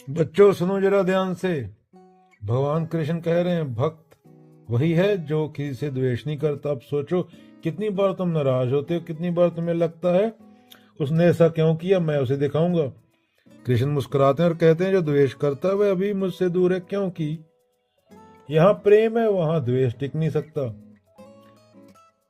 बच्चों सुनो जरा ध्यान से। भगवान कृष्ण कह रहे हैं भक्त वही है जो किसी से द्वेष नहीं करता। अब सोचो कितनी बार तुम नाराज होते हो, कितनी बार तुम्हें लगता है उसने ऐसा क्यों किया, मैं उसे दिखाऊंगा। कृष्ण मुस्कुराते हैं और कहते हैं जो द्वेष करता है वह अभी मुझसे दूर है, क्योंकि यहाँ प्रेम है वहां द्वेष टिक नहीं सकता।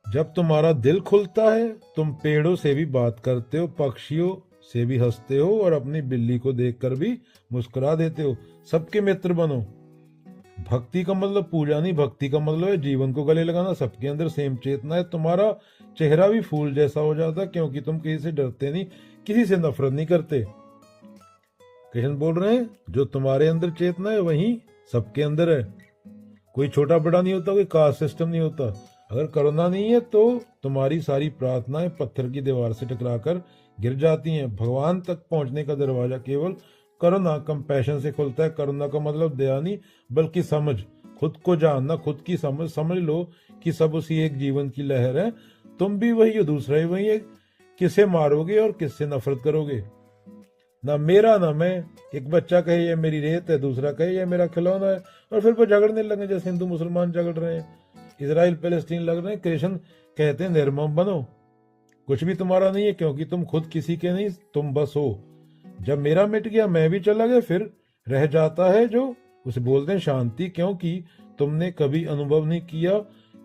जब तुम्हारा दिल खुलता है तुम पेड़ों से भी बात करते हो, पक्षियों से भी हंसते हो और अपनी बिल्ली को देखकर भी मुस्कुरा देते हो। सबके मित्र बनो। भक्ति का मतलब पूजा नहीं, भक्ति का मतलब है जीवन को गले लगाना। सबके अंदर सेम चेतना है। तुम्हारा चेहरा भी फूल जैसा हो जाता है क्योंकि तुम किसी से डरते नहीं, किसी से नफरत नहीं करते। कृष्ण बोल रहे हैं जो तुम्हारे अंदर चेतना है वही सबके अंदर है। कोई छोटा बड़ा नहीं होता, कोई कास्ट सिस्टम नहीं होता। अगर करुणा नहीं है तो तुम्हारी सारी प्रार्थनाएं पत्थर की दीवार से टकराकर गिर जाती हैं। भगवान तक पहुंचने का दरवाजा केवल करुणा कंपैशन से खुलता है। करुणा का मतलब दया नहीं बल्कि समझ, खुद को जानना, खुद की समझ। समझ लो कि सब उसी एक जीवन की लहर है। तुम भी वही हो, दूसरा ही वही है। किसे मारोगे और किससे नफरत करोगे? ना मेरा ना मैं। एक बच्चा कहे ये मेरी रेत है, दूसरा कहे ये मेरा खिलौना है, और फिर वो झगड़ने लगे जैसे हिंदू मुसलमान झगड़ रहे हैं, इजराइल पैलेस्टीन लग रहे हैं। कृष्ण कहते हैं निर्मम बनो, कुछ भी तुम्हारा नहीं है क्योंकि तुम खुद किसी के नहीं, तुम बस हो। जब मेरा मिट गया मैं भी चला गया, फिर रह जाता है जो उसे बोलते हैं शांति, क्योंकि तुमने कभी अनुभव नहीं किया,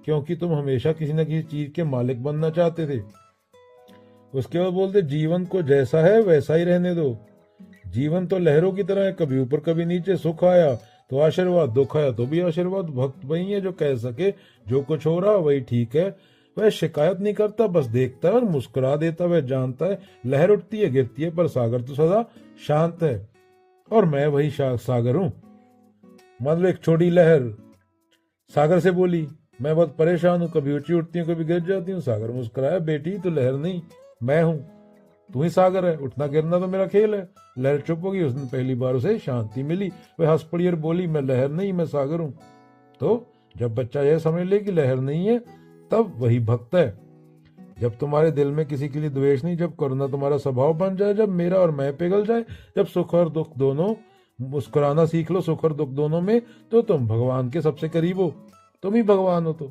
क्योंकि तुम हमेशा किसी न किसी चीज के मालिक बनना चाहते थे। उसके बाद बोलते जीवन को जैसा है वैसा ही रहने दो। जीवन तो लहरों की तरह है, कभी ऊपर कभी नीचे। सुख आया तो आशीर्वाद, दुख आया तो भी आशीर्वाद। भक्त वही है जो कह सके जो कुछ हो रहा वही ठीक है। वह शिकायत नहीं करता, बस देखता है और मुस्कुरा देता। वह जानता है लहर उठती है गिरती है पर सागर तो सदा शांत है, और मैं वही सागर हूं। मतलब एक छोटी लहर सागर से बोली मैं बहुत परेशान हूं, कभी ऊंची उठती हूँ कभी गिर जाती हूँ। सागर मुस्कुराया बेटी तू लहर नहीं मैं हूं, तू ही सागर है, उठना गिरना तो मेरा खेल है। लहर चुप होगी, उस दिन पहली बार उसे शांति मिली। वह हंस पड़ी और बोली मैं लहर नहीं मैं सागर हूं। तो जब बच्चा यह समझ ले कि लहर नहीं है तब वही भक्त है। जब तुम्हारे दिल में किसी के लिए द्वेष नहीं, जब करुणा तुम्हारा स्वभाव बन जाए, जब मेरा और मैं पिघल जाए, जब सुख और दुख दोनों, मुस्कुराना सीख लो सुख और दुख दोनों में, तो तुम भगवान के सबसे करीब हो। तुम ही भगवान हो। तो